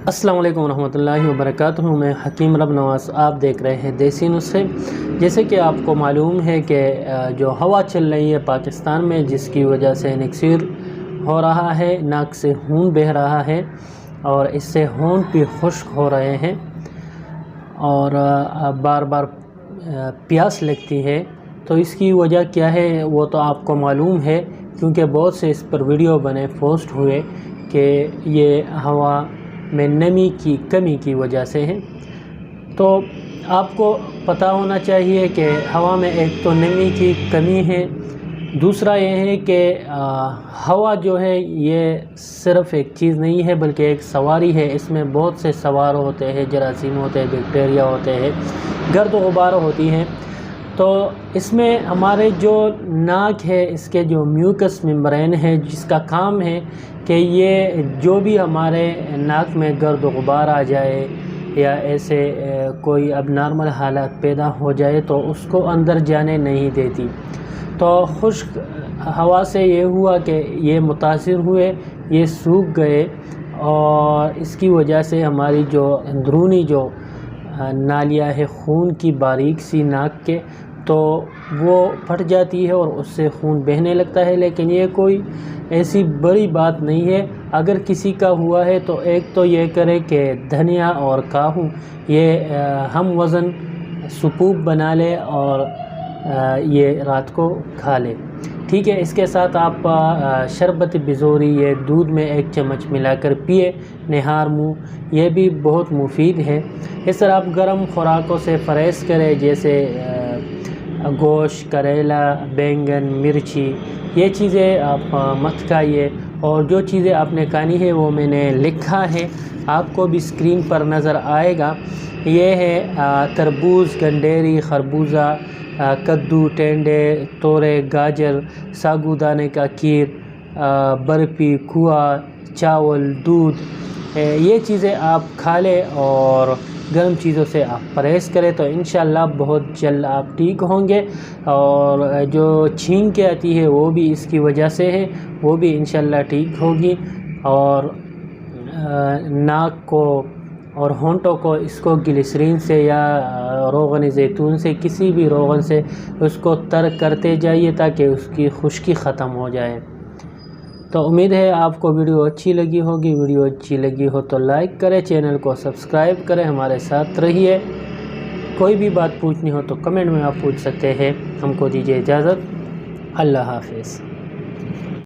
السلام علیکم ورحمۃ اللہ وبرکاتہ۔ میں حکیم رب نواز، آپ دیکھ رہے ہیں دیسی نسخے۔ جیسے کہ آپ کو معلوم ہے کہ جو ہوا چل رہی ہے پاکستان میں، جس کی وجہ سے نکسیر ہو رہا ہے، ناک سے خون بہہ رہا ہے اور اس سے ہونٹ بھی خشک ہو رہے ہیں اور بار بار پیاس لگتی ہے۔ تو اس کی وجہ کیا ہے وہ تو آپ کو معلوم ہے، کیونکہ بہت سے اس پر ویڈیو بنے پوسٹ ہوئے کہ یہ ہوا میں نمی کی کمی کی وجہ سے ہے۔ تو آپ کو پتہ ہونا چاہیے کہ ہوا میں ایک تو نمی کی کمی ہے، دوسرا یہ ہے کہ ہوا جو ہے یہ صرف ایک چیز نہیں ہے بلکہ ایک سواری ہے۔ اس میں بہت سے سوار ہوتے ہیں، جراثیم ہوتے ہیں، بیکٹیریا ہوتے ہیں، گرد و غبار ہوتی ہیں۔ تو اس میں ہمارے جو ناک ہے، اس کے جو میوکس ممبرین ہے، جس کا کام ہے کہ یہ جو بھی ہمارے ناک میں گرد و غبار آ جائے یا ایسے کوئی اب نارمل حالات پیدا ہو جائے تو اس کو اندر جانے نہیں دیتی۔ تو خشک ہوا سے یہ ہوا کہ یہ متاثر ہوئے، یہ سوکھ گئے اور اس کی وجہ سے ہماری جو اندرونی جو نالیاں ہے خون کی باریک سی ناک کے، تو وہ پھٹ جاتی ہے اور اس سے خون بہنے لگتا ہے۔ لیکن یہ کوئی ایسی بڑی بات نہیں ہے۔ اگر کسی کا ہوا ہے تو ایک تو یہ کرے کہ دھنیا اور کاہو یہ ہم وزن سپوپ بنا لے اور یہ رات کو کھا لے، ٹھیک ہے۔ اس کے ساتھ آپ شربت بزوری یہ دودھ میں 1 چمچ ملا کر پیے نہار منہ، یہ بھی بہت مفید ہے۔ اس طرح آپ گرم خوراکوں سے پرہیز کریں، جیسے گوشت، کریلا، بینگن، مرچی، یہ چیزیں آپ مت کھائیے۔ اور جو چیزیں آپ نے کھانی ہے وہ میں نے لکھا ہے، آپ کو بھی اسکرین پر نظر آئے گا۔ یہ ہے تربوز، گنڈیری، خربوزہ، کدو، ٹینڈے، تورے، گاجر، ساگو دانے کا کھیر، برفی، کھوا، چاول، دودھ، یہ چیزیں آپ کھا لیں اور گرم چیزوں سے آپ پرہیز کریں تو انشاءاللہ بہت جلد آپ ٹھیک ہوں گے۔ اور جو چھینک کے آتی ہے وہ بھی اس کی وجہ سے ہے، وہ بھی انشاءاللہ ٹھیک ہوگی۔ اور ناک کو اور ہونٹوں کو اس کو گلیسرین سے یا روغن زیتون سے، کسی بھی روغن سے اس کو تر کرتے جائیے تاکہ اس کی خشکی ختم ہو جائے۔ تو امید ہے آپ کو ویڈیو اچھی لگی ہوگی۔ ویڈیو اچھی لگی ہو تو لائک کریں، چینل کو سبسکرائب کریں، ہمارے ساتھ رہیے۔ کوئی بھی بات پوچھنی ہو تو کمنٹ میں آپ پوچھ سکتے ہیں۔ ہم کو دیجیے اجازت، اللہ حافظ۔